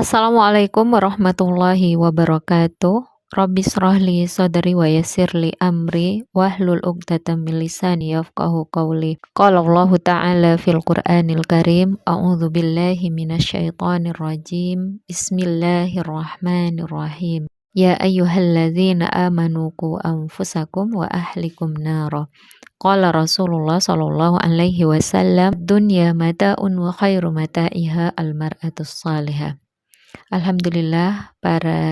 Assalamualaikum warahmatullahi wabarakatuh. Rabbi shrahli sadri wa yassirli amri wahlul 'uqdatam min lisani yafqahu qawli. Qala Allahu ta'ala fil Qur'anil Karim, a'udzu billahi minasyaitonir rajim. Bismillahirrahmanirrahim. Ya ayyuhalladzina amanu qu anfusakum wa ahlikum nara. Qala Rasulullah sallallahu alaihi wasallam, dunya mata'un wa khairu mata'iha al-mar'atus salihah. Alhamdulillah, para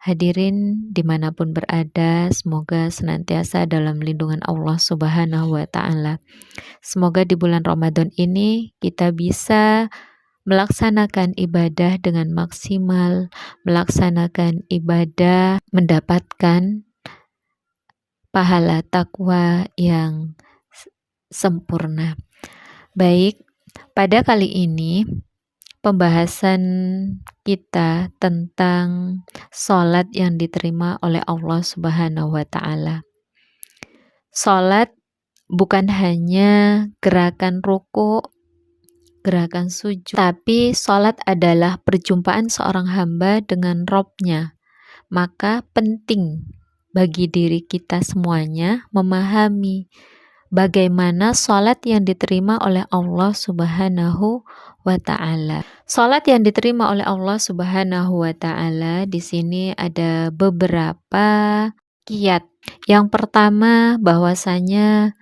hadirin dimanapun berada, semoga senantiasa dalam lindungan Allah Subhanahu wa Ta'ala. Semoga di bulan Ramadan ini kita bisa melaksanakan ibadah dengan maksimal, melaksanakan ibadah, mendapatkan pahala takwa yang sempurna. Baik, pada kali ini pembahasan kita tentang sholat yang diterima oleh Allah Subhanahu wa Ta'ala. Sholat bukan hanya gerakan ruku, gerakan sujud, tapi sholat adalah perjumpaan seorang hamba dengan Robnya. Maka penting bagi diri kita semuanya memahami bagaimana sholat yang diterima oleh Allah Subhanahu wa Ta'ala. Sholat yang diterima oleh Allah Subhanahu wa Ta'ala di sini ada beberapa kiat. Yang pertama, bahwasanya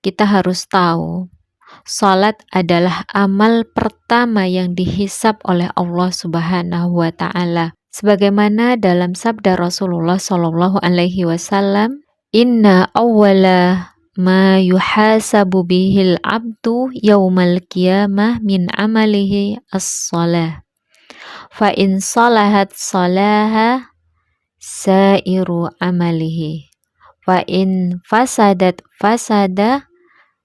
kita harus tahu sholat adalah amal pertama yang dihisab oleh Allah Subhanahu wa Ta'ala. Sebagaimana dalam sabda Rasulullah sallallahu alaihi wasallam, inna awwala ma yuhasabu bihil abdu yaumal qiyamah min amalihi as-salah. Fa in salahat salaha sairu amalihi. Fa in fasadat fasada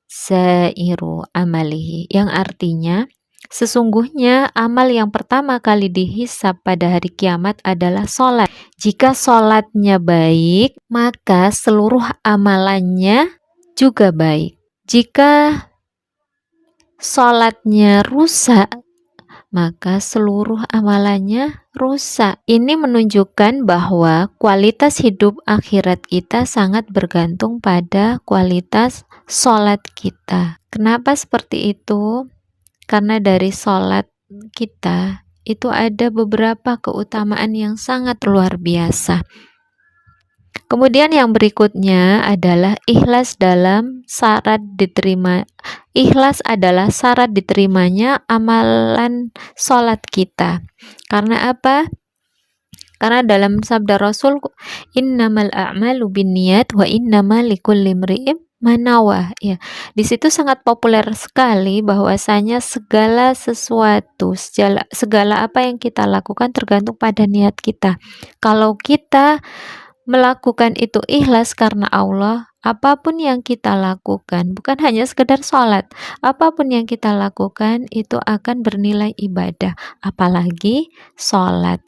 sairu amalihi. Yang artinya, sesungguhnya amal yang pertama kali dihisab pada hari kiamat adalah sholat. Jika sholatnya baik, maka seluruh amalannya juga baik. Jika sholatnya rusak, maka seluruh amalannya rusak. Ini menunjukkan bahwa kualitas hidup akhirat kita sangat bergantung pada kualitas sholat kita. Kenapa seperti itu? Karena dari sholat kita itu ada beberapa keutamaan yang sangat luar biasa. Kemudian yang berikutnya adalah ikhlas dalam syarat diterima. Ikhlas adalah syarat diterimanya amalan sholat kita. Karena apa? Karena dalam sabda Rasul, innamal a'malu binniyat wa innamal likulli imri'in manawah. Ya, di situ sangat populer sekali bahwasanya segala sesuatu, segala apa yang kita lakukan tergantung pada niat kita. Kalau kita melakukan itu ikhlas karena Allah, apapun yang kita lakukan, bukan hanya sekedar sholat, apapun yang kita lakukan itu akan bernilai ibadah, apalagi sholat.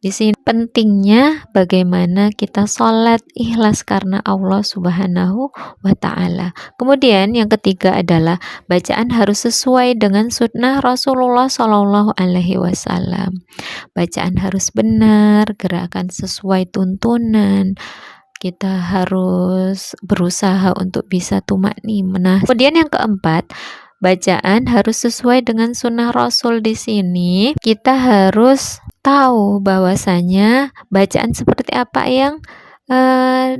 Di sini pentingnya bagaimana kita sholat ikhlas karena Allah Subhanahu wa Ta'ala. Kemudian yang ketiga adalah bacaan harus sesuai dengan sunnah Rasulullah Sallallahu Alaihi Wasallam. Bacaan harus benar, gerakan sesuai tuntunan. Kita harus berusaha untuk bisa tumakninah. Kemudian yang keempat, bacaan harus sesuai dengan sunnah Rasul. Di sini kita harus tahu bahwasanya bacaan seperti apa yang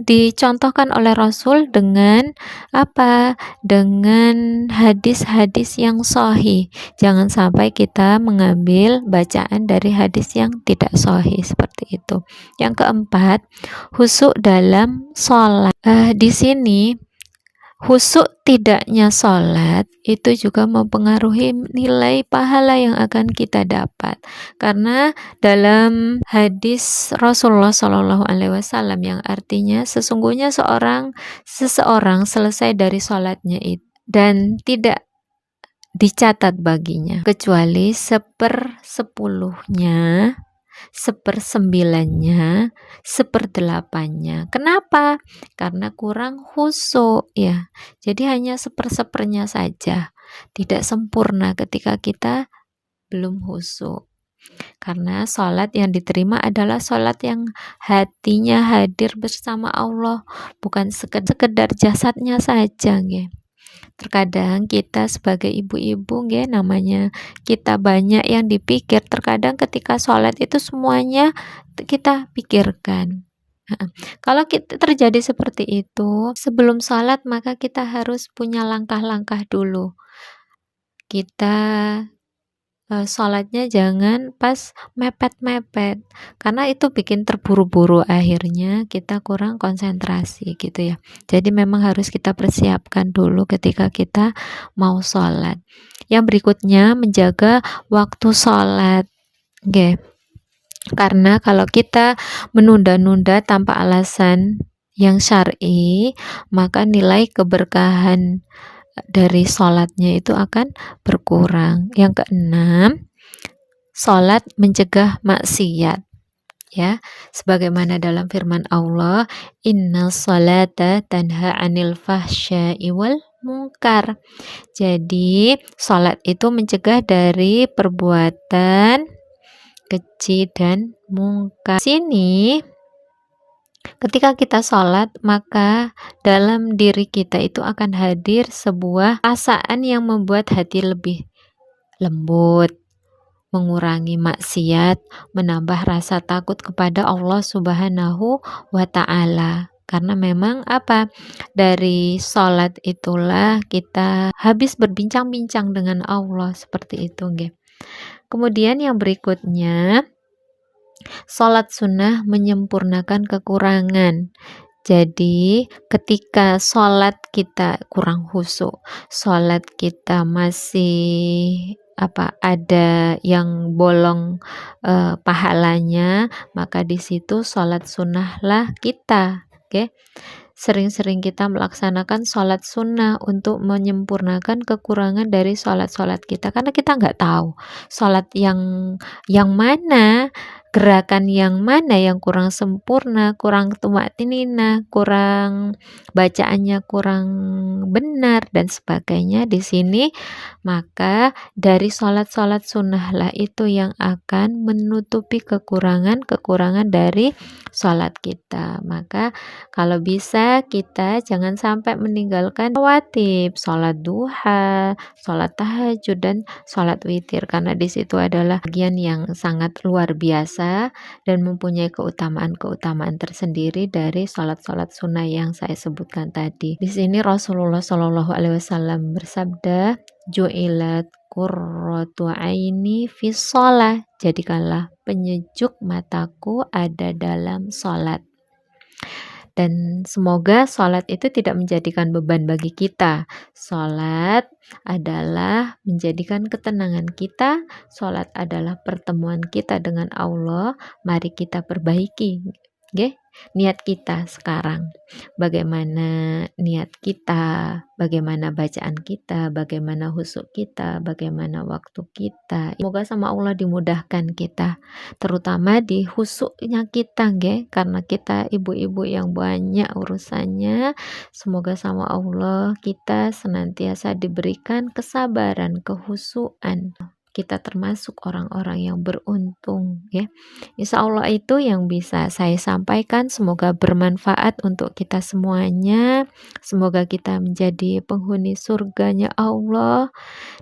dicontohkan oleh Rasul dengan apa? Dengan hadis-hadis yang sahih. Jangan sampai kita mengambil bacaan dari hadis yang tidak sahih seperti itu. Yang keempat, khusyuk dalam sholat. Di sini khusyuk tidaknya sholat itu juga mempengaruhi nilai pahala yang akan kita dapat. Karena dalam hadis Rasulullah Shallallahu Alaihi Wasallam yang artinya sesungguhnya seseorang selesai dari sholatnya itu dan tidak dicatat baginya kecuali 1/10-nya, 1/9-nya, 1/8-nya. Kenapa? Karena kurang khusyuk ya. Jadi hanya 1/10-nya saja. Tidak sempurna ketika kita belum khusyuk. Karena sholat yang diterima adalah sholat yang hatinya hadir bersama Allah, bukan sekedar jasadnya saja nggih. Terkadang kita sebagai ibu-ibu nggih, namanya kita banyak yang dipikir, terkadang ketika sholat itu semuanya kita pikirkan. Kalau kita terjadi seperti itu, sebelum sholat maka kita harus punya langkah-langkah dulu. Kita sholatnya jangan pas mepet-mepet, karena itu bikin terburu-buru, akhirnya kita kurang konsentrasi gitu ya. Jadi memang harus kita persiapkan dulu ketika kita mau sholat. Yang berikutnya, menjaga waktu sholat. Oke. Karena kalau kita menunda-nunda tanpa alasan yang syar'i, maka nilai keberkahan dari sholatnya itu akan berkurang. Yang keenam, sholat mencegah maksiat, ya, sebagaimana dalam firman Allah, inna sholata tanha anil fahsya'i wal munkar. Jadi sholat itu mencegah dari perbuatan keji dan mungkar. Sini ketika kita sholat, maka dalam diri kita itu akan hadir sebuah perasaan yang membuat hati lebih lembut, mengurangi maksiat, menambah rasa takut kepada Allah Subhanahu wa Ta'ala. Karena memang dari sholat itulah kita habis berbincang-bincang dengan Allah, seperti itu nggih. Kemudian yang berikutnya, sholat sunnah menyempurnakan kekurangan. Jadi ketika sholat kita kurang khusyuk, sholat kita masih ada yang bolong pahalanya, maka di situ sholat sunnahlah kita. Oke. Sering-sering kita melaksanakan sholat sunnah untuk menyempurnakan kekurangan dari sholat-sholat kita, karena kita nggak tahu sholat yang mana, gerakan yang mana yang kurang sempurna, kurang tumatinina, kurang bacaannya kurang benar dan sebagainya di sini. Maka dari sholat-sholat sunnah lah itu yang akan menutupi kekurangan dari sholat kita. Maka kalau bisa kita jangan sampai meninggalkan rawatib, sholat duha, sholat tahajud, dan sholat witir, karena di situ adalah bagian yang sangat luar biasa dan mempunyai keutamaan-keutamaan tersendiri dari sholat-sholat sunnah yang saya sebutkan tadi. Di sini Rasulullah Shallallahu Alaihi Wasallam bersabda, ju'ilat qurratu aini fi sholat, jadikanlah penyejuk mataku ada dalam sholat. Dan semoga sholat itu tidak menjadikan beban bagi kita. Sholat adalah menjadikan ketenangan kita. Sholat adalah pertemuan kita dengan Allah. Mari kita perbaiki, okay? Niat kita sekarang. Bagaimana niat kita, bagaimana bacaan kita, bagaimana khusyuk kita, bagaimana waktu kita. Semoga sama Allah dimudahkan kita, terutama di khusyuknya kita, nggih, karena kita ibu-ibu yang banyak urusannya. Semoga sama Allah kita senantiasa diberikan kesabaran, kekhusyukan. Kita termasuk orang-orang yang beruntung, ya. Insya Allah itu yang bisa saya sampaikan. Semoga bermanfaat untuk kita semuanya. Semoga kita menjadi penghuni surganya Allah,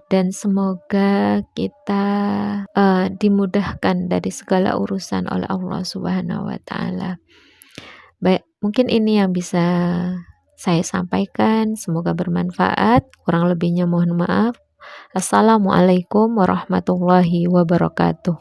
dan semoga kita dimudahkan dari segala urusan oleh Allah Subhanahu wa Ta'ala. Baik, mungkin ini yang bisa saya sampaikan. Semoga bermanfaat. Kurang lebihnya mohon maaf. Assalamualaikum warahmatullahi wabarakatuh.